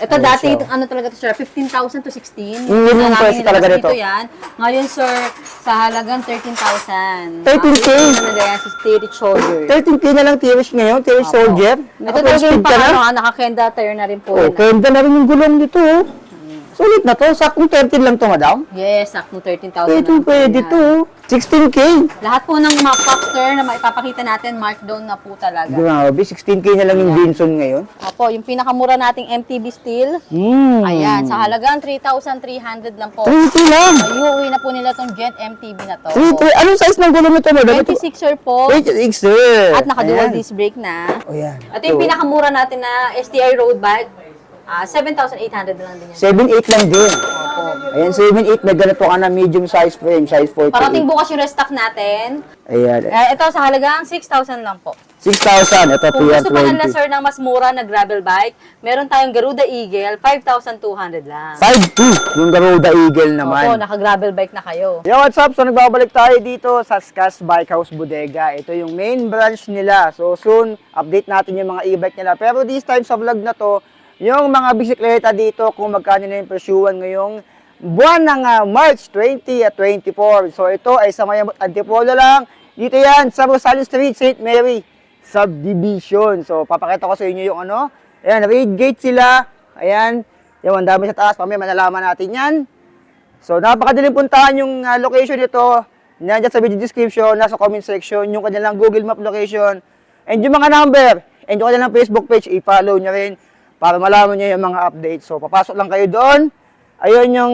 Ito Ayan dati, siya. ano talaga to sir, 15,000 to 16. Yun yung Namin price talaga nilabas nito. yan. Ngayon sir, sa halagang 13,000. 13K? Ano na yan, si Spirit Shoulder. 13K na lang Tirish ngayon, Tirish Soldier. Ito talaga yung nakakenda tire na rin po. Oh, yan. kenda na rin yung gulong nito. Oh. Sulit na to. Sakong 13 lang to, madam. Yes, sakto 13,000. Pwede, na po pwede yan. to. 16K. Lahat po ng mga Foxter na maipapakita natin, markdown na po talaga. Grabe, 16K na lang yung Vinson ngayon. Opo, yung pinakamura nating MTB steel. Ayan, sa halagang 3,300 lang po. 3K lang. Ayuwi na po nila tong Gent MTB na to. 3K. Anong size ng gulong nito, madam? 26er po. 26, sir. At naka-dual Ayan. disc brake na. O yan. Ito yung pinakamura natin na STI road bike. 7,800 na lang din yan. 7.8 lang din. Ayan, 7.8. May ganito ka na medium size frame, size 48. Parating bukas yung restock natin. Ayan. Ito sa halagang 6,000 lang po. 6,000. Ito, Kung gusto pa nila PR20. sir ng mas mura na gravel bike, meron tayong Garuda Eagle, 5,200 lang. 5.2. Yung Garuda Eagle Opo, naman. naka-gravel bike na kayo. Yo, what's up? So, nagbabalik tayo dito sa Skas Bike House Bodega. Ito yung main branch nila. So, soon, update natin yung mga e-bike nila. Pero this time sa vlog na to, yung mga bisikleta dito, kung magkano na yung presyuan ngayong buwan ng March 20 at 24. So, ito ay sa Mayamot Antipolo lang. Dito yan, sa Rosales Street, St. Mary Subdivision. So, papakita ko sa inyo yung ano. Ayan, raid gate sila. Ayan, yung ang dami sa taas. Pamaya, malalaman natin yan. So, napakadaling puntahan yung location nito. Nandiyan sa video description, nasa comment section, yung kanilang Google Map location, and yung mga number, and yung kanilang Facebook page, i-follow nyo rin para malaman nyo yung mga updates. So, papasok lang kayo doon. Ayun yung,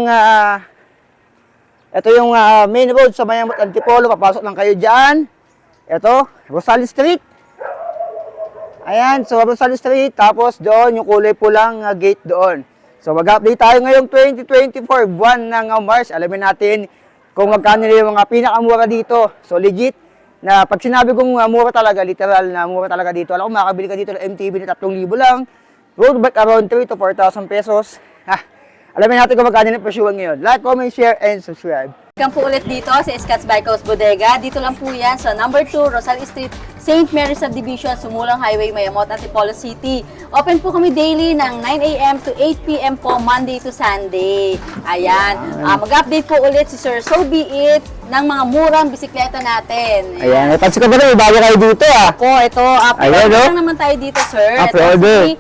ito yung main road sa Mayamot Antipolo. Papasok lang kayo dyan. Ito, Rosales Street. Ayan, so Rosales Street. Tapos doon, yung kulay pulang gate doon. So, mag-update tayo ngayong 2024, buwan ng March. Alamin natin kung magkano yung mga pinakamura dito. So, legit, na pag sinabi kong mura talaga, literal na mura talaga dito. Alam ko, makakabili ka dito ng MTB na 3,000 lang. Road bike around 3 to 4,000 pesos. Alamin natin kung magkano yung presyuhan ngayon. Like, comment, share, and subscribe. Welcome po ulit dito sa Scott's Bike House Bodega. Dito lang po yan sa number 2, Rosales Street, St. Mary Subdivision, Sumulang Highway, Mayamot, Antipolo City. Open po kami daily ng 9 a.m. to 8 p.m. po, Monday to Sunday. Ayan. Mag-update po ulit si Sir So Be It ng mga murang bisikleta natin. Ayan, napansin ko ba na, may bago kayo dito Po, ito, Ayan, pre-order no? lang naman tayo dito, sir. Pre-order. Ito si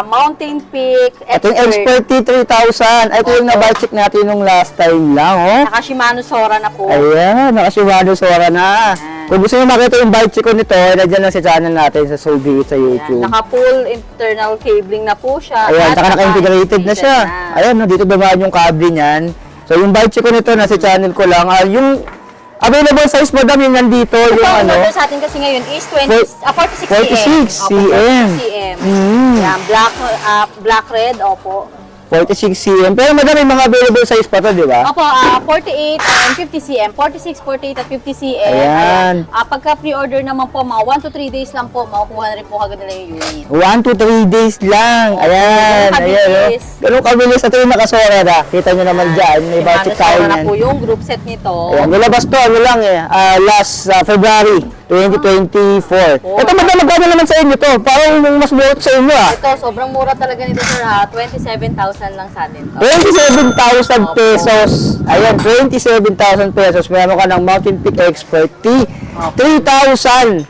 Mountain Peak Ito yung Expert T3000. Ito yung na-check natin nung last time lang, oh. Naka Shimano Sora na po. Ayan, nakasiwado Sora na. Kung gusto nyo makita yung bike check ko nito, nandiyan lang sa channel natin sa Sobi sa YouTube. Naka-full internal cabling na po siya. Ayan, at saka naka-integrated na siya. Ayan, no, dito dumaan yung cable niyan. So yung bike check ko nito, nasa channel ko lang. Yung available size, madam, yung nandito, Ito, yung ang ano. order sa atin kasi ngayon is 46 46 cm. 46 cm. Mm. Yan, black red, opo. 46 cm. Pero madam, may mga available size pa to, di ba? Opo, 48 and 50 cm. 46, 48 at 50 cm. Ayan. Pagka pre-order naman po, mga 1 to 3 days lang po, makukuha na rin po kagad nila yung unit. 1 to 3 days lang. Ayan. Ganun Ayan, oh. kabilis. Ganun kabilis. Ito yung nakasora na. Kita nyo naman dyan. May Shimano budget tayo Sora na yan. po yung group set nito. Ayan, nilabas to, ano lang last February 2024. Ito madam, magkano naman sa inyo to? Parang mas mura sa inyo Ito, sobrang mura talaga nito sir ha. 27,000 lang sa atin to. 27,000 pesos. Ayan, 27,000 pesos. Meron ka ng Mountain Peak Expert T. 3,000.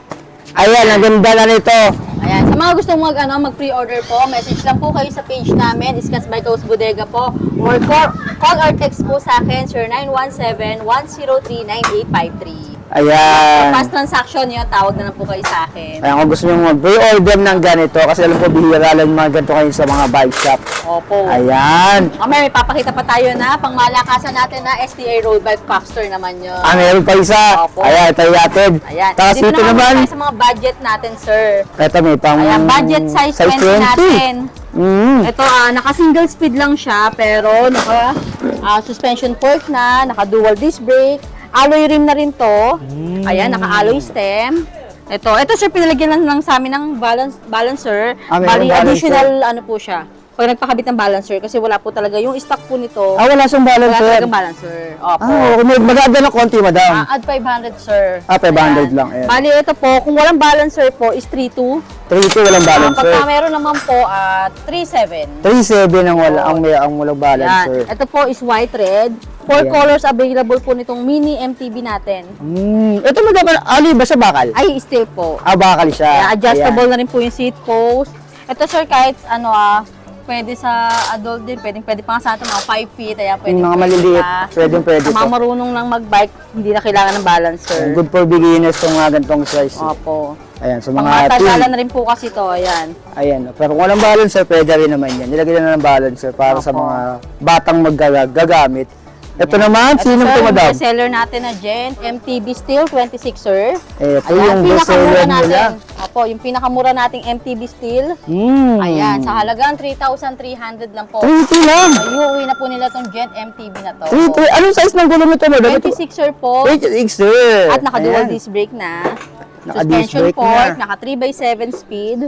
Ayan, ang ganda na nito. Ayan, sa mga gusto mag-pre-order po, message lang po kayo sa page namin, Scott's Bike House Bodega po, or call or text po sa akin, 0917-103-9853. Ayan. Fast transaction yun, tawag na lang po kayo sa akin. Ayan, kung gusto nyo mag-pre-order ng ganito, kasi alam ko bihira lang yung mga ganito kayo sa mga bike shop. Opo. Ayan. May papakita pa tayo na pangmalakasan natin na STA Road Bike Foxter naman yun. Meron pa isa. Opo. Ayan, tayo natin. Ayan. Tapos dito naman, tayo sa mga budget natin, sir. ito may pang Ayan, budget size 20 natin. Ito, naka-single speed lang siya, pero naka-suspension fork na, naka-dual disc brake, alloy rim na rin to. Ayan, naka-alloy stem. Ito sir, pinalagyan lang sa amin ng balancer. Meron Bali, balancer. additional ano po siya. pag nagpakabit ng balancer kasi wala po talaga yung stock po nito. Wala siyang Wala balancer. talagang balancer. Opo. Okay. Mag-add ng konti, madam. Add 500, sir. 500 lang. Ayan. Bali, ito po, kung walang balancer po is 3.2. 3-2, walang balancer. Pagka meron naman po, 3.7. 3-7 ang walang balancer. Ito po is white red. 4 Ayan. colors available po nitong mini MTB natin. Ito madam, ali ba sa bakal? Ay, steel po. Bakal siya. Kaya adjustable na rin po yung seat post. Ito, sir, kahit pwede sa adult din, pwede pa nga sa atin, mga 5 feet, kaya pwede. Yung mga maliliit, pwede Sa mga marunong lang mag-bike, hindi na kailangan ng balancer. Good for beginners itong mga ganitong size. Opo. Ayan, so Mga mga tagalan na rin po kasi to, ayan. Ayan, pero kung walang balancer, pwede rin naman yan. Nilagyan na ng balancer para sa Opo. mga batang gagamit. Ito naman, Ito, sinong sir, ito, madam? yung seller natin na Gent, MTB Steel 26, sir. Ito Ayan, yung bestseller pinakamura nila. natin. Opo, yung pinakamura nating MTB Steel. Ayan, sa halagang 3,300 lang po. 3-2 lang. Ayuwi na po nila tong Gent MTB na to. 3-2. Anong size ng gulong ito, madam? 26, sir po. 26, sir. At naka-dual Ayan. disc brake na. Naka-disc Suspension brake port, na. naka 3x7 speed.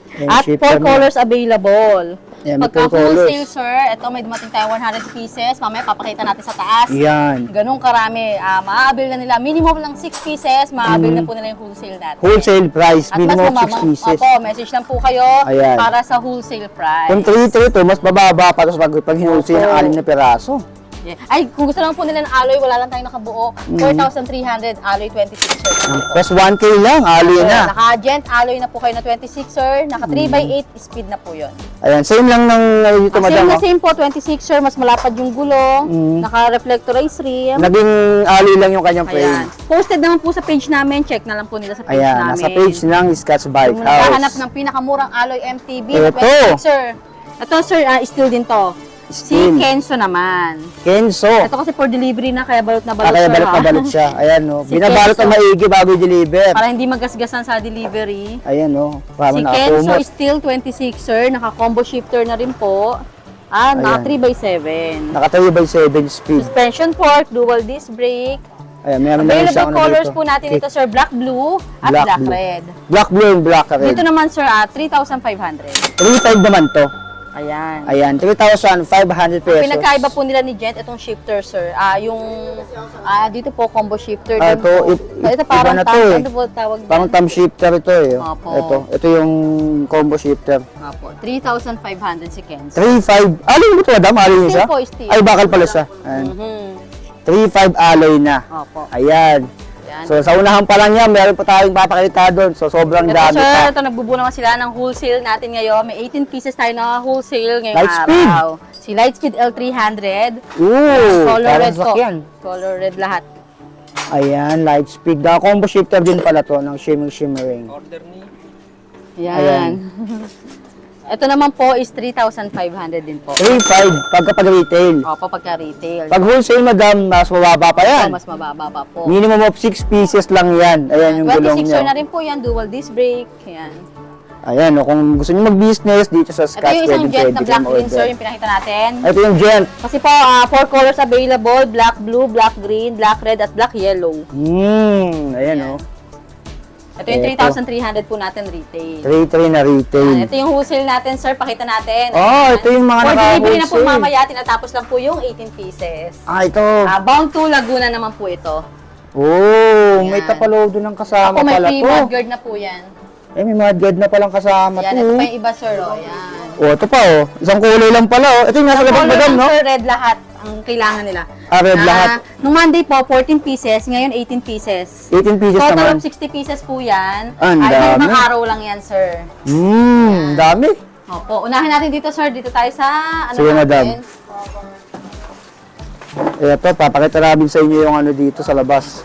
Ayan, At shifter 4 na. colors available. Ayan, may Pagka 4 colors. wholesale, sir, ito may dumating tayo 100 pieces. Mamaya papakita natin sa taas. Yan. Ganun karami. Maa-avail na nila. Minimum lang 6 pieces. Maa-avail na po nila yung wholesale natin. Wholesale price, At mas minimum mababa. 6 pieces. Opo, message lang po kayo Ayan. para sa wholesale price. Kung 3-3 ito, mas bababa pa tapos pag hinulsay ng Opo. 6 na peraso. Yeah. Ay, kung gusto lang po nila ng alloy, wala lang tayong nakabuo. Mm. 4,300 alloy 26, sir. Plus 1K lang, ali na. Naka-gent alloy na po kayo na 26, sir. Naka 3x8 speed na po yun. Ayan, same lang ng dito, madam. Same na oh. same po, 26, sir. Mas malapad yung gulong. Naka-reflectorized rim. Naging ali lang yung kanyang Ayan. frame. Posted naman po sa page namin. Check na lang po nila sa page Ayan, namin. nasa page ng Scotch Bike Kung naghahanap House. ng pinakamurang alloy MTB, Ito. 26, sir. Ito, sir, steel din to. Si Steel. Kenzo naman. Kenzo. Ito kasi for delivery na, kaya balot na balot, Kaya sir, balot na ha? balot siya. Ayan, no. Si Binabalot Kenzo. ang maigi bago i-deliver. Para hindi magasgasan sa delivery. Ayan, no. Para Si Kenzo nakakumot. Steel 26, sir. Naka-combo shifter na rin po. Naka Ayan. 3x7. Naka 3x7 speed. Suspension port, dual disc brake. Ayan, meron na rin siya. Available colors po natin ito, sir. Black blue at Black black blue. red. Black blue and black red. Dito naman, sir, 3,500. 3.5 naman to. Ayan. Ayan, 3,500 pesos. Pinagkaiba po nila ni Gent itong shifter, sir. Dito po combo shifter din Ito, po. Ito parang iba na to thumb, eh. ano po tawag Parang dyan? thumb shifter ito eh. Opo. Ito yung combo shifter. Opo, 3,500 si Kenzo. 3.5. Alloy mo ito, madam? Alloy niya Steel siya? po, steel. Ay, bakal pala siya. Ayan. 3.5 alloy na. Opo. Ayan. Yan. So, sa unahan pa lang yan, meron pa tayong papakita doon. So, sobrang Ito, dami sir, pa. ito nagbubuo naman sila ng wholesale natin ngayon. May 18 pieces tayo na wholesale ngayong Lightspeed. araw. Si Lightspeed L300. Ooh, Color parang red po. sakyan. Color red lahat. Ayan, light speed. Combo shifter din pala to ng shimmering. Yan. Ito naman po is 3,500 din po. 3.5 pagka retail. Opo, pagka retail. Pag wholesale, madam, mas mababa pa yan. Mas mababa pa po. Minimum of 6 pieces lang yan. Ayan yung gulong 26 niya. na rin po yan, dual disc brake. Yan. Ayan, no, kung gusto niyo mag-business dito sa Ito Scotch, yung isang Gent na black green, order. sir, yung pinakita natin. Ito yung Gent. Kasi po, 4 colors available, black blue, black green, black red, at black yellow. Ayan, no. Ito yung Eto. 3,300 po natin retail. 3.3 na retail. Ito yung wholesale natin, sir, pakita natin. Oh, ito yung mga For delivery na po naka-wholesale. mamaya, tinatapos lang po yung 18 pieces. Ito. Bound to Laguna naman po ito. Oh, may Yan. tapalodo ng kasama Ako may pala free to. mudguard na po yan. Eh, may mudguard na palang kasama Yan, to. ito pa yung iba, sir. O, yan. Oh, ito pa oh. Isang kulay lang pala oh. Ito yung nasa labas, Color madam, lang, no? sir, red lahat ang kailangan nila. Red lahat. Nung Monday po, 14 pieces. Ngayon, 18 pieces. 18 pieces Total naman. of 60 pieces po yan. Ang Ay, dami. limang araw lang yan, sir. Dami. Opo. Unahin natin dito, sir. Dito tayo sa, Sige, madam. natin? Ito, papakita namin sa inyo yung ano dito sa labas.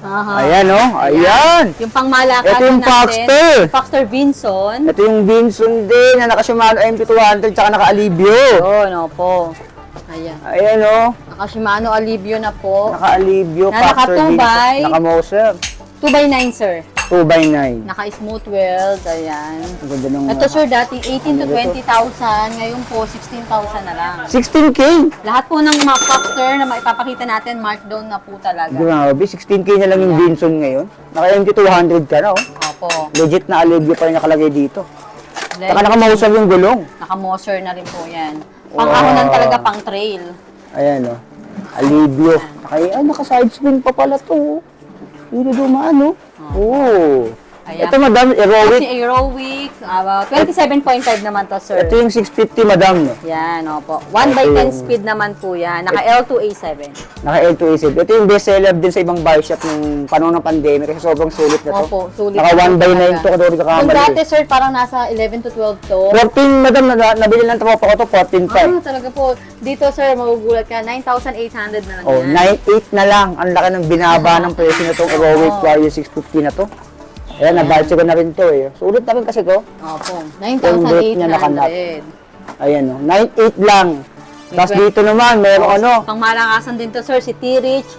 Aha. Ayan oh, ayan. Yung pangmalakasan Ito yung natin. Foxter. Foxter Vinson. Ito yung Vinson din na naka-Shimano MP200 tsaka naka-Alibio. Yun, opo. Ayan. Ayan oh, Naka-Shimano Alivio na po. naka-Alibio, Na Factor naka-2x. Vinson, naka-Moser. 2x9, sir. 2x9. Naka-smooth weld. Ayan. Ang ganda ng... Ito, sir, dati 18 to 20,000. Ngayon po, 16,000 na lang. 16K? Lahat po ng mga Foxter na maipapakita natin, markdown na po talaga. Grabe, 16K na lang yung Vinson ngayon. Naka MP200 ka na oh. Opo. Legit na Alibio pa rin nakalagay dito. Saka naka-moser yung gulong. Naka-moser na rin po yan. Pang-ahonan talaga, pang-trail. Ayan o. Alibio. Naka-side spin pa pala to. Hindi dumaan, no? Oo. Ayan. Ito, madam, Aerowick. Kasi Aerowick, 27.5 naman to, sir. Ito yung 650, madam. No? Yan, opo. 1x10 speed naman po yan. Naka L2A7. Naka L2A7. Ito yung best seller din sa ibang buy shop nung panahon ng pandemic kasi sobrang sulit na to. Opo, sulit. Naka 1x9 to, kung Kung kakamali. dati, sir, parang nasa 11 to 12 to. 14, madam, nabili lang tropa ko to, 14.5. Talaga po. Dito, sir, magugulat ka. 9,800 na lang Oh, yan. 9.8 na lang. Ang laki ng binaba ng presyo na itong Aerowick Warrior 650 na to. Ayan, nabalsi ko na rin to eh. Sulit na rin kasi to. Opo. Yung brake niya nakanap. 9,800. Ayan o, 9.8 lang. Tapos dito naman, meron ano. Pang malakasan din to, sir, si T-Rich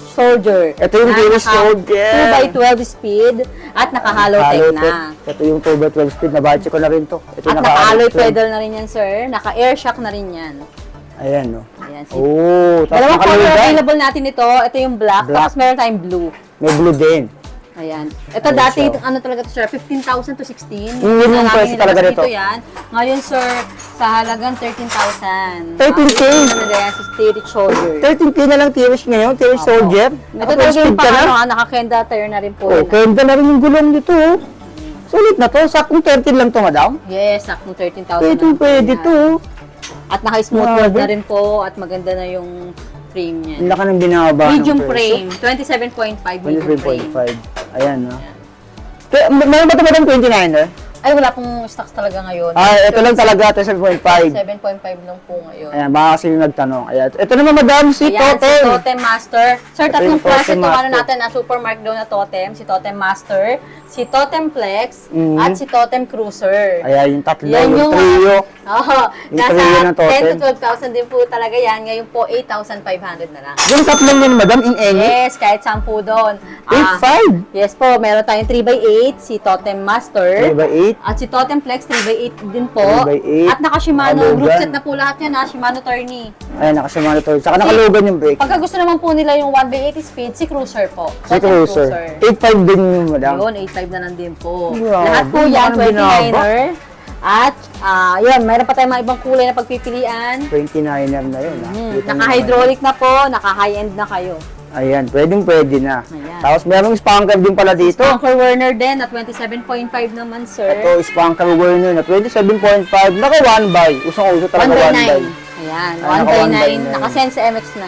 Soldier. Ito yung T-Rich Soldier. 2x12 speed at naka-hollow tech na. Ito yung 2x12 speed, nabalsi ko na rin to. Ito At naka-alloy pedal na rin yan, sir. Naka-air shock na rin yan. Ayan o. Ayan, si Oh, tapos dalawang color nakalugan. available natin ito. Ito yung black, Black. tapos meron tayong blue. May blue din. Ayan. Ito Ayan dati, siya. ano talaga to, sir, 15,000 to 16. Yun yung Namin price talaga nilabas nito. dito yan. Ngayon, sir, sa halagang 13,000. 13K? Ano na yan, si T-Rich Soldier. 13K na lang T-Rich ngayon, T-Rich Soldier. Ito talaga Naka-speed yung ka na. naka-kenda tire na rin po. Oh, yan. kenda na rin yung gulong dito oh. Sulit na to, sakong 13 lang to, madam. Yes, saktong 13,000. Ito na. pwede Yan. to. At naka-smooth board Grabe. na rin po at maganda na yung frame niya. Ang laki ng binaba ng Medium presyo. frame, 27.5 medium frame. 27.5. Ayan ha. Meron ba ito madam 29 Ay, wala pong stocks talaga ngayon. Ito lang talaga, 27.5. 7.5 lang po ngayon. Ayan, baka kasi yung nagtanong. Ayan. Ito naman madam, si Ayan, si Totem. Totem Master. Sir, Ito tatlong yung klase Totem itong ano Master. natin na supermarket daw na Totem. Si Totem Master, si Totem Flex, Mhm. at si Totem Cruiser. Ayan, yung tatlo, Yan yung yung trio. Oo. Yung Nasa trio ng 10 Totem. to 12,000 din po talaga yan. Ngayon po, 8,500 na lang. Yung tatlong yun madam, in any? Yes, kahit 10 doon. 8.5. Yes po, meron tayong 3x8, si Totem Master. 3x8. At si Totem Flex 3x8 din po. 3x8. At naka Shimano Nakalugan. group set na po lahat yan ha, Shimano Tourney. Ayan, nakasimano to. Saka nakalugan yung brake. Pagka gusto naman po nila yung 1x80 speed, si Cruiser po. Si Totem Cruiser. 8.5 din yung madam. Yun, 8.5 na lang din po. Grabe, Lahat po yan, parang binaba. 29er. At, yun, mayroon pa tayong mga ibang kulay na pagpipilian. 29er na yun ha. Dito Naka-hydraulic na po, naka-high-end na kayo. Ayan, pwede na. Ayan. Tapos merong spanker din pala dito. Anchor Werner din, na 27.5 naman, sir. Ito, spanker Werner na 27.5. Naka 1 by. Usong-uso 1 talaga by 1 by. 9. Ayan, Ay, 1 naka by 1 by 9. 9. Naka-Sense MX-9.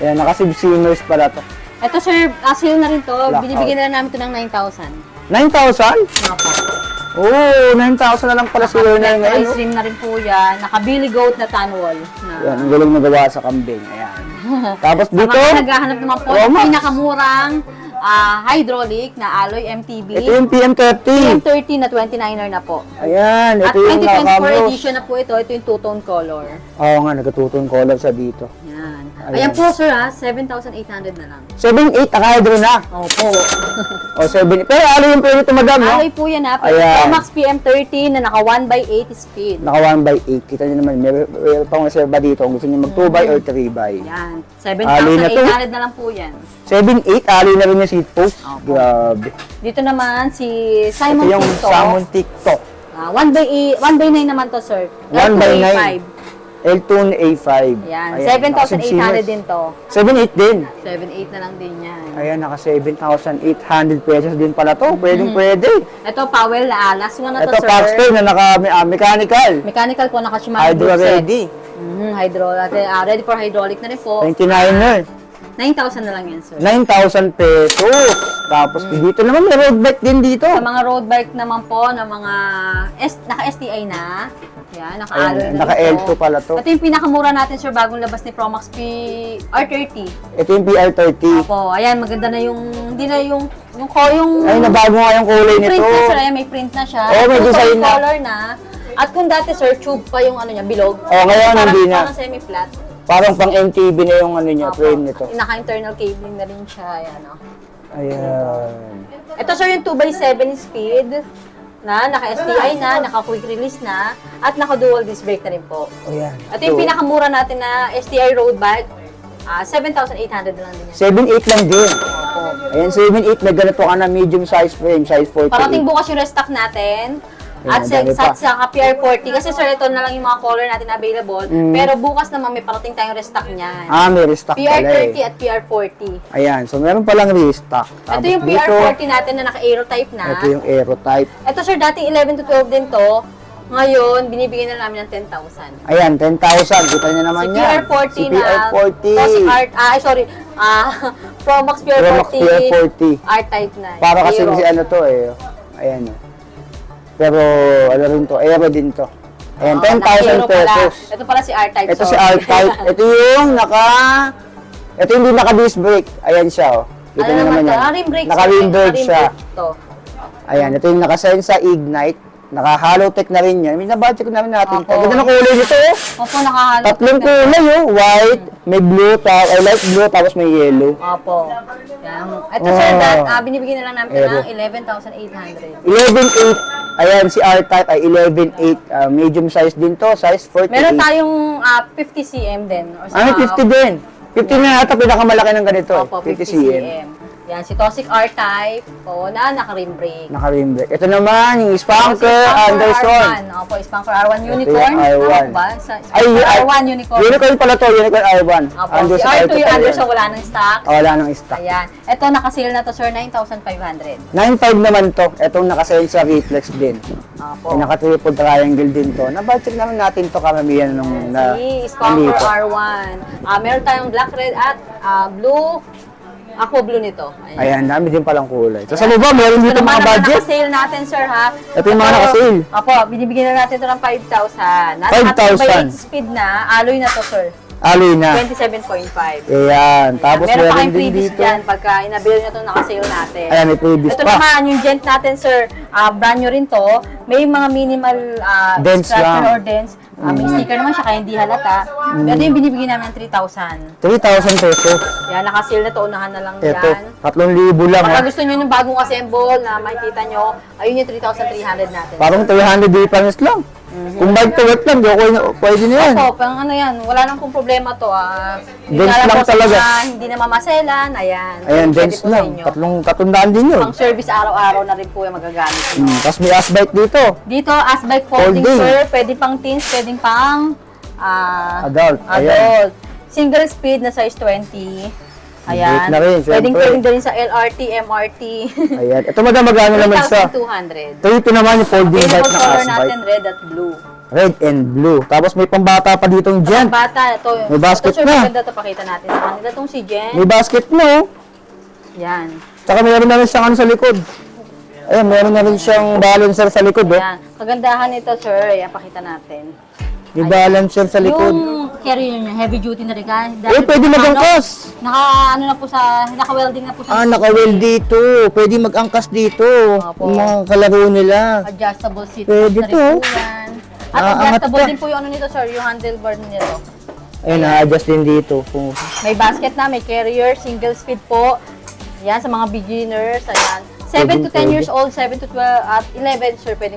Ayan, naka Simmers pala to. Ito, sir, sale na rin to. Blackout. Binibigyan na lang namin ito ng 9,000. 9,000? Opo. Oh, 9,000 na lang pala si Werner ngayon. Ice cream na rin po yan. Naka-Billy Goat na tanwal. Ayan, ang galing nagawa sa kambing. Ayan. Tapos Sa dito, mga naghahanap naman po, Romax. yung pinakamurang hydraulic na alloy MTB. ito yung PM30. PM30 na 29er na po. Ayan, At ito yung 2024 nakamos. edition na po ito. Ito yung two-tone color. Oo nga, nagkatutong color sa dito. Yan. Ayan. Ayan po, sir, 7,800 na lang. 7.8, naka-hydro na. Opo. O, 7. Pero ano yung pwede ito, madam, no? Alloy po yan ha. Ayan. Promax PM30 na naka 1x8 speed. Naka 1 by 8. Kita nyo naman, may pang reserva dito kung gusto nyo mag 2 by or 3 by. Yan. Alloy na to. 7,800 na lang po yan. 7.8, ali na rin yung seat post. Opo. Grabe. Dito naman si Ito Simon yung Tito. Salmon TikTok. 1x9 naman to, sir. 1 by 9. 9. L2 na A5. Yan. Ayan, naka 7,800 din to. 7.8 din. 7,800 na lang din yan. Ayan, naka 7,800 pesos din pala to. Pwede. Ito, Powell na last one na to, Ito, sir. Paxton na naka mechanical. Mechanical po, naka Shimano Hydro group set. ready. Ready for hydraulic na rin po. 29er. 9,000 na lang yan, sir. 9,000 pesos. Tapos dito naman, may road bike din dito. Sa mga road bike naman po, na mga naka-STI na. Yan, naka-alloy Ayan, na naka rin L2 po. pala to. Ito yung pinakamura natin, sir, bagong labas ni Promax R30. Ito yung PR30. Opo, ayan, maganda na yung, hindi na yung Ay, nabago nga yung kulay print nito. na, sir, ayan, may print na siya. Oo, may Two-tone design na. color na. At kung dati, sir, tube pa yung ano niya, bilog. Ngayon, hindi na. Parang semi-flat. Parang pang MTB na yung ano niya, Opo, frame nito. naka-internal cabling na rin siya, ayan, o. Ayan. Ito, sir, yung 2x7 speed na naka-STI na, naka-quick release na, at naka-dual disc brake na rin po. Ayan. Ito yung pinakamura natin na STI road bike, 7,800 na lang din yan. 7.8 lang din. Ayan, 7.8 na ganito ka na medium size frame, size 48. Parating bukas yung restock natin. At Ayan, dami sa PR40, kasi sir, ito na lang yung mga color natin available. Pero bukas naman may parating tayong restock niyan. May restock pala PR30 eh. at PR40. Ayan, so meron palang restock. Ito Tapos yung dito, PR40 natin na naka-aero type na. ito yung aero type. Ito sir, dating 11 to 12 din to. Ngayon, binibigyan na namin ng 10,000. Ayan, 10,000. Kita niyo naman Si yan. PR40 Si na. PR40. Toxic Art, Promax Promax PR40. PR40. R-type na. Para kasi Aero. ano to eh. Ayan oh. Pero ano rin to, aero din to. Ayan, 10,000 pesos. Ito pala si R-type. Ito si R-Type. Ito yung ito yung hindi naka-disc brake. Ayan siya oh. Kita niyo naman yan. Rim brake. Naka-rim brake siya. To. Ayan, ito yung naka-Sensa Ignite. Naka-hollow tech na rin yan. Minabudget ko namin natin. Opo. Ang ganda ng kulay nito oh. Opo, nakahalo. Tatlong kulay oh. White, may blue, light blue, tapos may yellow. Opo. Yan. Ito sir, binibigyan na lang namin Aero. ng 11,800. 11.8. Ayan, si R-Type ay 11.8. Medium size din to, size 48. Meron tayong 50 cm din. Or sa mga- 50 din. 50 na yata pinakamalaki ng ganito. Opo, 50 cm. Yan, si Toxic R-Type. O, naka-rim brake. Naka-rim brake. Ito naman, yung Spanker Spanker Anderson. R1. Opo, Spanker R1 Unicorn. yung R1. Tama ba? Spanker R1 Unicorn. Unicorn pala to, Unicorn R1. Opo, si Anderson R2 R2 yung pala Anderson, yan. wala nang stock. Wala nang stock. Ayan. Ito, naka-sale na to, sir, 9,500. 9.5 naman to. Itong naka-send sa reflex din. Opo. Ay, naka-triple triangle din to. Nabudget naman natin to karamihan nung Si Spanker nandito. R1. Meron tayong black, red, at blue. Aqua blue nito. Ayan, dami din palang kulay. So, sa baba, meron Ito dito naman mga ang budget. naka-sale natin, sir, ha? Ito yung mga naka-sale. Opo, binibigyan na natin ito ng 5,000. 5,000. 8 speed na. Alloy na to, sir. Alloy na. 27.5. Ayan. Tapos Meron pa meron kayong din freebies dito. dyan pagka inabil nyo itong naka-sale natin. Ayan, may freebies Ito pa. naman, yung gent natin, sir, brand new rin to. May mga minimal Dents scratcher lang. or dents. May sticker naman siya kaya hindi halata. Pero yung binibigyan namin ng 3,000. 3,000 pesos. Yan, naka-sale na to. Unahan na lang Ito, yan. 3,000 lang ha. Pagka gusto nyo yung bagong assemble na makikita nyo, ayun yung 3,300 natin. Parang 300 difference lang. Kung bike to work lang, pwede na yan. Opo, pang ano yan, wala nang pong problema to. Dents lang talaga. Hindi na mamaselan, ayan. Ayan, Pwede dents po sa lang. inyo. 300 din yun. Pang service araw-araw na rin po yung magagamit nyo. Tapos may ass bike dito. Dito, as bike folding, Folding. sir. Pwede pang teens, pwedeng pang Adult. Ayan. adult. Single speed na size 20. Ayan. Great na rin, Pwedeng syempre. din sa LRT, MRT. Ayan. Ito madam, magkano naman siya? 3,200. 3,200 naman yung folding Available bike na color ass natin, bike. red at blue. Red and blue. Tapos may pambata pa ditong Ang gent. bata, ito. May basket ito, sir, na. maganda ito, pakita natin sa kanila. Itong si Jen. May basket na oh. Yan. Tsaka meron na rin siyang ano sa likod. Ayan, meron na rin siyang balancer sa likod oh. Yan. Kagandahan nito, sir. Ayan, pakita natin. May balancer sa likod. Yung carrier niya, heavy duty na rin ka. Pwede mag-angkas. Naka-welding na po sa Naka-weld dito. Pwede mag-angkas dito. Opo. Yung mga kalaro nila. adjustable seat Pwede na rin to. po yan. At Aangat adjustable pa. din po yung ano nito, sir, yung handlebar nito. Ayun, na-adjust din dito. Kung May basket na, may carrier, single speed po. Yan, sa mga beginners, ayan. 7 to 10 Pwede. years old, 7 to 12, at 11, sir, pwede.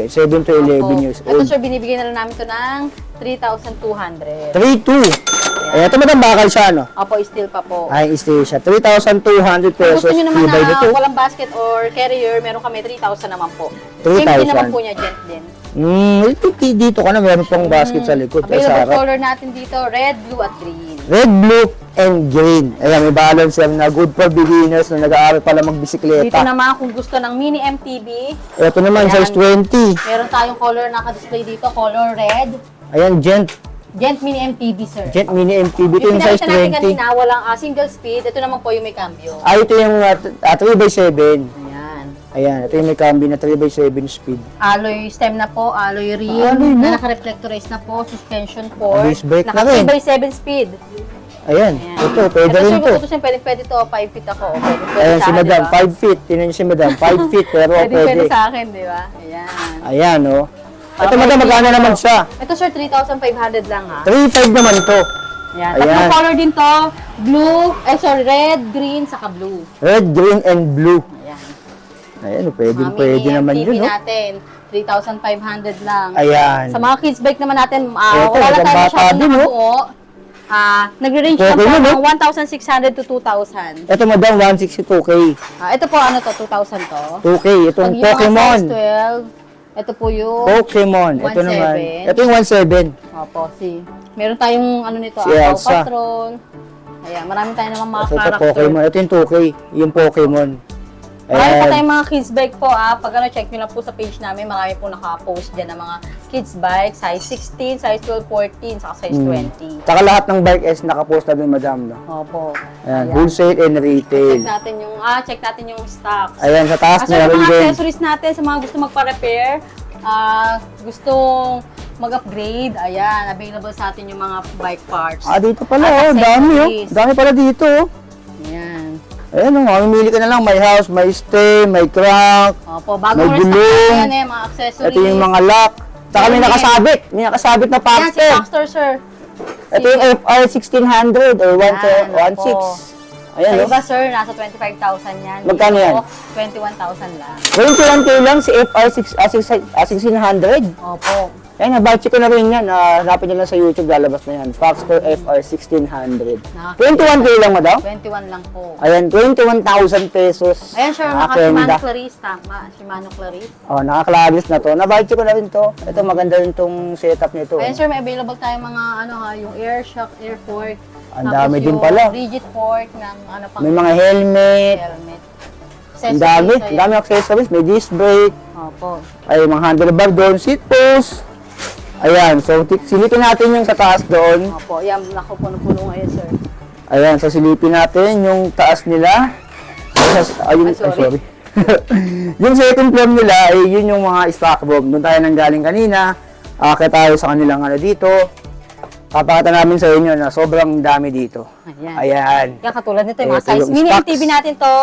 7 to 11 Opo. years Ito, old. sir, binibigyan na lang namin ito ng 3,200. 3,200. Ito madam, bakal siya, no? Opo, still pa po. Ay, stay siya. 3,200 Kung pesos. gusto nyo naman Tibay na nito. walang basket or carrier, meron kami 3,000 naman po. 3,000. Same din naman po niya, gent din. Dito ka na, meron pang basket sa likod. Sa Available harap. color natin dito, red, blue, at green. Red, blue, and green. Ayan, may balancer na good for beginners na nag-aaral pala Dito magbisikleta. naman, kung gusto ng mini MTB, Ito naman, Ayan. size 20. meron tayong color naka-display dito, color red. Ayan, Gent. Gent mini MTB, sir. Gent Mini MTB. Ito Yung yung size pinakita natin 20. kanina, walang single speed. Ito naman po yung may cambio. Ito yung 3x7. Ayan. Ayan, ito yung may cambio na 3x7 speed. Alloy stem na po, alloy rim, Alloy na. na naka-reflectorize na po, suspension port, Disc brake na rin. 3x7 speed. Ayan, Ayan. ito, pwede Ito, rin sir, to. ito, sir, pwede to, 5 feet ako. Pwede Ayan, sa si akin, Madam, diba? 5 feet. Tinan niyo si Madam, 5 feet, pero Pwede pwede. sa akin, di ba? Ayan. Ayan, oh. Ito, Para Madam, pwede magkano ito. naman siya? Ito, sir, 3,500 lang, ha? 3.5 naman to. Ayan. Ayan. Tatlong color din to. Red, green, saka blue. Red, green, and blue. Ayan. Ayan, pwede, Mga pwede mini naman MTB yun, no? natin, 3,500 lang. Ayan. Sa mga kids bike naman natin, Ito, wala magandang tayo bata masyadong din, no? nakabuo. Nagre-range lang Okay po na, no? ng 1,600 to 2,000. Ito, Madam, 162K. Ito po, ano to, 2,000 to. 2K, itong Pag yung mga Pokemon. size Ito po yung Pokemon. Ito 1.7. naman. Ito yung 1.7. Opo, meron tayong ano nito, Si Paw Elsa. Patrol. Ayan, marami tayong naman mga Ito character. Pokemon. Ito yung 2K. Yung Pokemon. Marami pa Ayan. tayong mga kids bike po Pag check nyo lang po sa page namin, marami po naka-post dyan ng mga kids bike, size 16, size 12, 14, saka size 20. Tsaka lahat ng bike is nakapost na din, madam. No? Opo. Ayan. Wholesale and retail. Check natin yung stocks. Ayan, sa taas So, yung meron mga din. accessories natin sa mga gusto magpa-repair, gustong mag-upgrade, ayan, available sa atin yung mga bike parts. Dito pala, At dami, accessories. Dami pala dito, Ayan. Ayan, mamimili ka na lang. May house, may stay, may crank. Opo, bagong May restock gulong. na yan mga accessories. Ito yung mga lock. Tsaka may nakasabit. May nakasabit na Yan, si Paxton. Paxtor, sir. Ito yung FR 1600 or Yan, 1.6. opo. Ayan, Sa no? iba, sir, nasa 25,000 yan. Magkano yan? 21,000 lang. 21K lang si FR 1600. Opo. Ayan, nabudget ko na rin yan. Hanapin nyo lang sa YouTube, lalabas na yan. Foxcore FR 1600. 21K lang, madam? 21 lang po. Ayan, 21,000 pesos. Ayan, sir, Nakakenda. naka-Shimano Clarice. Tama, Shimano Clarice. Nakaklagis na to. Nabudget ko na rin to. Ito, maganda rin tong setup nito. Ayan, sir, may available tayong mga, yung air shock, air fork. Ang Tapos dami din yung pala. rigid fork ng pang May mga helmet. helmet. Ang dami. Accessories, Ang dami accessories. May disc brake. Opo. Ay, mga handlebar doon. Seat post. Ayan. So, silipin natin yung sa taas doon. Opo, yan, naku, puno-puno ngayon, sir. Ayan. So, silipin natin yung taas nila. Ayun, sorry. yung second floor nila, ay yun yung mga stock room. Doon tayo nanggaling kanina. Akit tayo sa kanilang dito. Papakita namin sa inyo na sobrang dami dito. Ayan. Ayan. Yan, katulad nito, yung mga Ito size. yung Mini stocks. MTB natin to.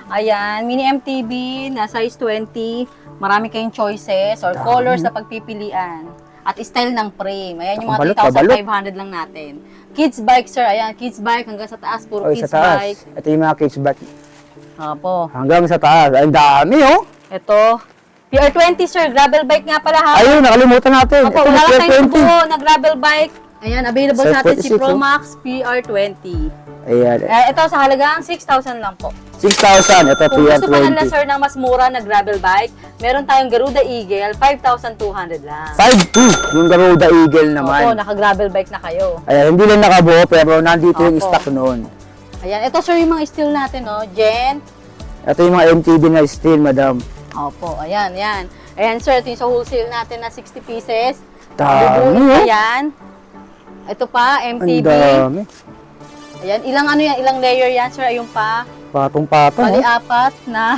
Ayan, mini MTB na size 20. Marami kayong choices or colors na pagpipilian. At style ng frame. Ayan yung mga Pabalot, 3,500 lang natin. Kids bike, sir. Ayan, kids bike hanggang sa taas. Puro Oy, sa kids taas. bike. Ito yung mga kids bike. Opo. Hanggang sa taas. Ang dami, oh. Ito. PR20, sir. Gravel bike nga pala ha. Ayun, nakalimutan natin. Opo, Ito wala yung lang tayong 20. buo na gravel bike. Ayan, available Size sa atin si 46, oh. Promax PR20. Ayan. Ito sa halagang 6,000 lang po. 6,000. Ito, Kung gusto pa nila, PR20. sir, ng mas mura na gravel bike, meron tayong Garuda Eagle, 5,200 lang. 5,200. Yung Garuda Eagle Opo, naman. naka-gravel bike na kayo. Ayan, hindi lang nakabuo, pero nandito yung Opo. stock noon. Ayan, ito, sir, yung mga steel natin, no? Gen. Ito yung mga MTB na steel, madam. Opo, ayan, yan. Ayan, sir, ito yung sa wholesale natin na 60 pieces. Dami, Bubuin oh. pa yan. Ito pa, Ang MTB. dami. Ayan, ilang layer yan, sir? Ayun pa. Patong-patong, Bali, oh. apat na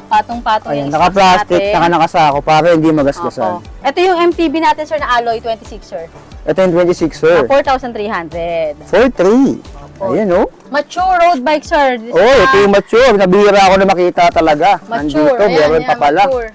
patong-patong Ayan, yung stocks naka-plastic, natin. naka-nakasako para hindi Opo. magasgasan. Ito yung MTB natin, sir, na alloy 26, sir. Ito yung 26, sir. 4,300. 4,300. Opo. Ayan, oh. Mature road bike, sir. This Oh, is ito yung mature. Nabihira ako na makita talaga. mature. Nandito, meron pa pala. Mature.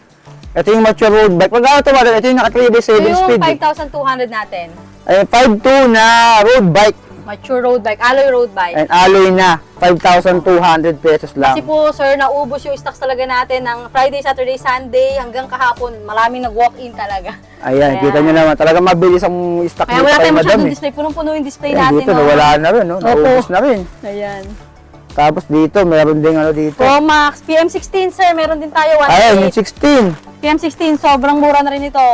Ito yung mature road bike. Magkano ito, madam? Ito yung naka 3 by 7 Ito yung speed. 5,200 natin. Ay, 5,200 na road bike. Mature road bike, alloy road bike. And alloy na. 5,200 pesos lang. Kasi po, sir, naubos yung stocks talaga natin ng Friday, Saturday, Sunday, hanggang kahapon. Maraming nag-walk-in talaga. Ayan, kita nyo naman. Talaga mabilis ang stock Kaya nito wala kay tayong madam masyadong eh. display. Punong-puno yung display Ayan, natin. dito, no? nawala na rin. No? Naubos na rin. Ayan. Tapos dito, meron ding dito. Promax, PM16, sir. Meron din tayo. Ayan, yung 1.8. 16. PM16, sobrang mura na rin ito.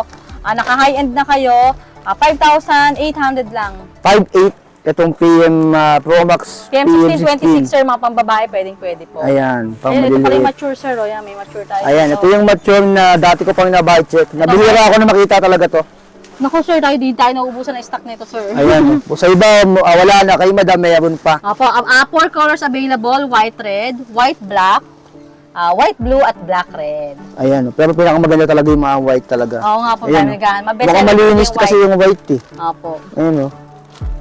Naka-high-end na kayo. 5,800 lang. 5,800. Itong PM Pro Max PM16, 26, sir. Mga pambabae, pwede po. Ayan, pang Ayan, ito pala yung maliliit. mature, sir. O, yan, may mature tayo. Ayan, ito yung mature na dati ko pang na-budget. Nabihira ako na makita talaga to. Naku, sir, tayo din tayo nauubusan ng stock nito, sir. Ayan, sa iba, wala na. Kay madam, mayroon pa. Opo, 4 colors available, white red, white black, white blue, at black red. Ayan, pero pinakamaganda talaga yung mga white talaga. Oo nga po, Ayan, panigan. Mukhang malinis kasi yung white eh. Opo. Ayan o.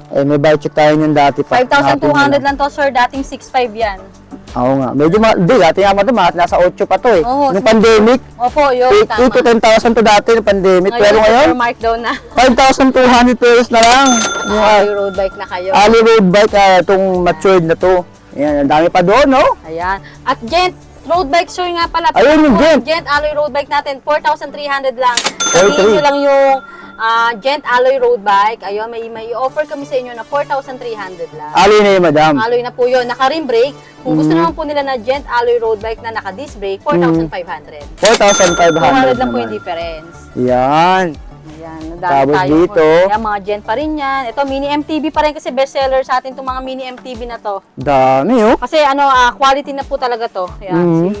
Eh, may budget check tayo niyan dati pa. 5,200 lang to, sir. Dating 6,500 yan. Oo nga. Medyo hindi, dati nga madam, nasa 8 pa to eh. Oo, Nung pandemic, Opo, yun, 8 tama. to 10,000 to dati ng pandemic. Pero ngayon, markdown na. 5,200 pesos na lang. Yung Alley road bike na kayo. alley road bike, itong matured na to. Ayan, ang dami pa doon, no? Ayan. At Gent, road bike, sir, nga pala. Ayun, yung Gent. Gent, alloy road bike natin, 4,300 lang. 4,300. Sabihin nyo lang yung Gent Alloy Road Bike. Ayun, may offer kami sa inyo na 4,300 lang. Alloy na yun, madam. Alloy na po yun. Naka-rim brake. Kung gusto naman po nila na Gent Alloy Road Bike na naka-disc brake, 4,500. 4,500 200 lang po naman. yung difference. Yan. Ayan, Tapos tayo. dito. Ayan, mga Gent pa rin yan. Ito, mini MTB pa rin kasi bestseller sa atin itong mga mini MTB na to. Dami, oh. Kasi quality na po talaga to. Ayan,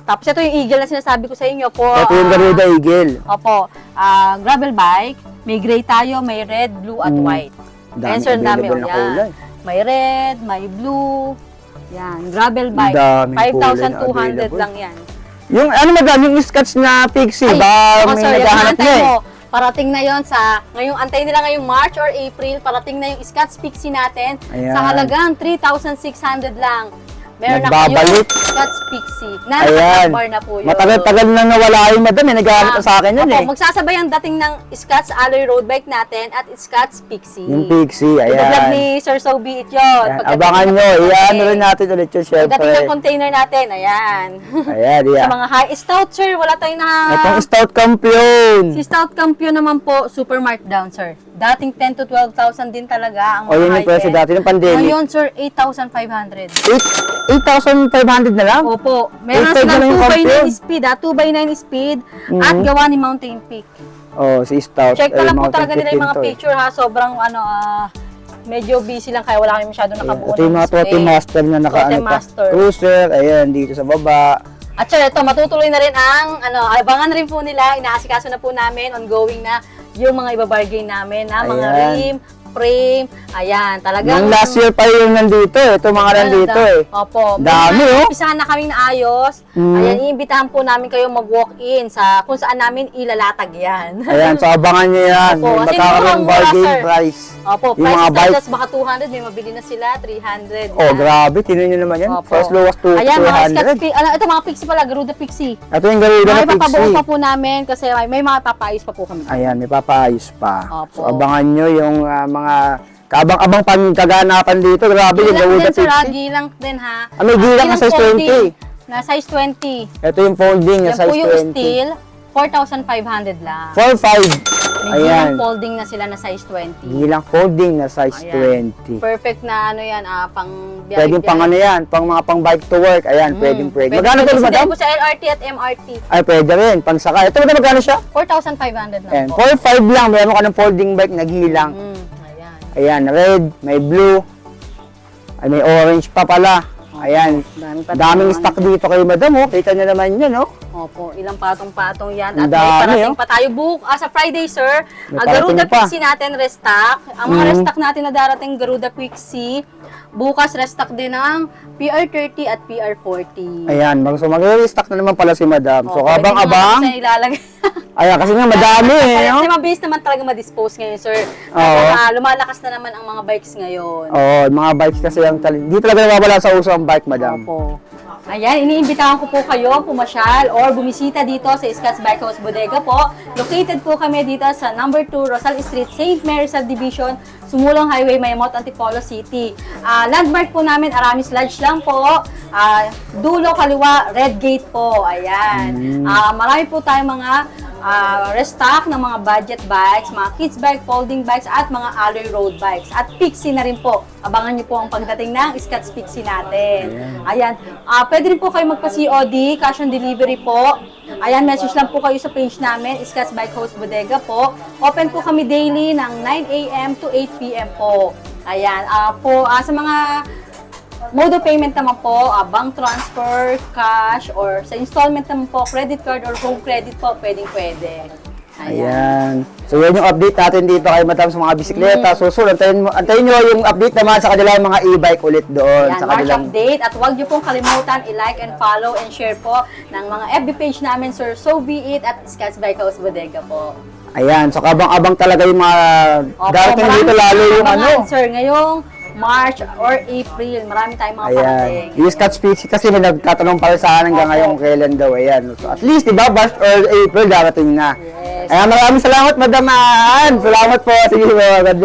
Tapos ito yung Eagle na sinasabi ko sa inyo po. Ito yung Garuda Eagle. Opo, gravel bike. May gray tayo, may red, blue, at white. Dami Ayan, sir, dami. available na kulay. May red, may blue. Yan, gravel bike. Daming kulay na 5,200 available. lang yan. Yung ano, madam, yung scotch na Pixie, Ay, ba oo, may sir, yung naghahanap antay niya eh. mo, parating na yon sa, ngayong antay nila ngayong March or April, parating na yung Scotch Pixie natin Ayan. sa halagang 3,600 lang. Meron na Nagbabalik. kayong Scotch Pixie. Na Ayan. naka-bar na po yun. Matagal-tagal na nawala yung madam eh. Naghahanap na sa akin yun Opo, eh. magsasabay ang dating ng Scotch Alloy Road Bike natin at Scotch Pixie. Yung Pixie, Vlog ayan. ni Sir Sobi it yun. Ayan, abangan nyo. Iyan rin natin ulit yun, Dating ng syempre. container natin, ayan. Ayan, Sa ayan. mga high stout, sir, wala tayong Itong Stout Champion. Si Stout Campion naman po, super markdown, sir. Dating 10 to 12,000 din talaga ang O yun yung high presyo end. dati ng pandemic. Ngayon, sir, 8,500. 8,500 na lang? Opo. Meron 8,500 silang na yung 2x9 Campion. speed, 2x9 speed, at gawa ni Mountain Peak. Oh, si Stout. Check na Ay, lang po Mountain talaga nila Peak yung mga din to eh. picture, ha. Sobrang, medyo busy lang kaya wala kami masyado nakabuo Ito yung mga display. Totem Master na naka Totem ano pa. Master. Cruiser, ayan, dito sa baba. At sir, ito, matutuloy na rin ang, abangan rin po nila, inaasikaso na po namin, ongoing na yung mga ibabargain namin, na mga Ayan. rim, frame, ayan, talagang... Yung last year pa yung nandito eh. Ito mga nandito eh. Opo. Dami, oh. Umpisahan na kaming naayos. Ayan, iimbitahan po namin kayo mag-walk-in sa kung saan namin ilalatag yan. Ayan, so abangan nyo yan. Opo, May kasi magkakaroon murang-mura, bargain sir. price. Opo, Yung price mga bike. standards baka 200, may mabili na sila, 300. Oh, yan. grabe. Tinan nyo naman yan. Opo. First lowest to Ayan, mga Scotch 200. ito mga Pixie pala, Garuda Pixie. Ito yung Garuda May na papabuo Pixie. pa po namin kasi may mga papaayos pa po kami. Ayan, may papaayos pa. Opo. So abangan nyo yung mga kaabang-abang pangkaganapan dito. Grabe yung Gilang Garuda din, sir, Pixie. gilang din, ha. May gilang na size folding, 20. Na size 20. Ito yung folding na Yan po size yung 20. steel, 4,500 lang. 4.5. May Ayan. gilang folding na sila na size 20. Gilang folding na size Ayan. 20. Perfect na yan, pang biyahe. Pwedeng pang ano yan, pang mga pang bike to work. Ayan, pwedeng. Magkano po, madam? po sa LRT at MRT. Ay, pwede rin. Pang sakay. Ito magkano siya? 4,500 na Ayan, po. 4.5 lang. Meron ka ng folding bike na gilang. Ayan. Ayan, red, may blue. Ay, may orange pa pala. Ayan. Daming stock dito kay madam, oh. Kita niyo naman yan, oh. Opo, ilang patong-patong yan. Ang At may dami, parating oh. pa tayo. Sa Friday, sir, May Garuda parating pa. Pixie natin restock. Ang mga restock natin na darating Garuda Pixie. Bukas restock din ng PR30 at PR40. Ayan, so mag-restock na naman pala si madam. So, Opo, pwede abang-abang. naman siya ilalagay. Ayan, kasi nga madami, eh, no? Kasi mabilis naman talaga ma-dispose ngayon, sir. Oo. Lumalakas na naman ang mga bikes ngayon. Oo, mga bikes kasi ang di talaga nawawala sa uso ang bike, madam. Opo. Ayan, iniimbitahan ko po kayo pumasyal or bumisita dito sa Scotch Bike House Bodega po. Located po kami dito sa number 2 Rosal Street, St. Mary Subdivision, Sumulong Highway, Mayamot, Antipolo City. Landmark po namin, Aramis Lodge lang po. Dulo kaliwa, Red Gate po. Ayan. Marami po tayong mga restock ng mga budget bikes, mga kids bike, folding bikes, at mga alloy road bikes. At Pixie na rin po. Abangan niyo po ang pagdating ng Scotch Pixie natin. Ayan. Pwede rin po kayo magpa-COD, cash on delivery po. Ayan, message lang po kayo sa page namin, Scotch Bike House Bodega po. Open po kami daily ng 9 a.m. to 8 p.m. po. Ayan. Sa mga mode of payment naman po, bank transfer, cash, or sa installment naman po, credit card or home credit po, pwede. Ayan. So, yan yung update natin dito kay madam sa mga bisikleta. So, antayin nyo yung update naman sa kanilang mga e-bike ulit doon. Ayan, Sa March kanilang... update. At huwag niyo pong kalimutan i-like and follow and share po ng mga FB page namin, Sir So Be It at Scotch Bike House Bodega po. Ayan. So, kabang-abang talaga yung mga Opo, darating marami dito lalo yung abangan, ano. Sir, ngayong March or April, marami tayong mga parating. Ayan. Yung Scotch Pixie kasi may nagtatanong para sa akin hanggang Opo. ngayon kailan daw. Ayan. So, at least, di ba, March or April darating na. Yes. Ayan, maraming salamat, Madam Ann. Salamat po. Sige, God bless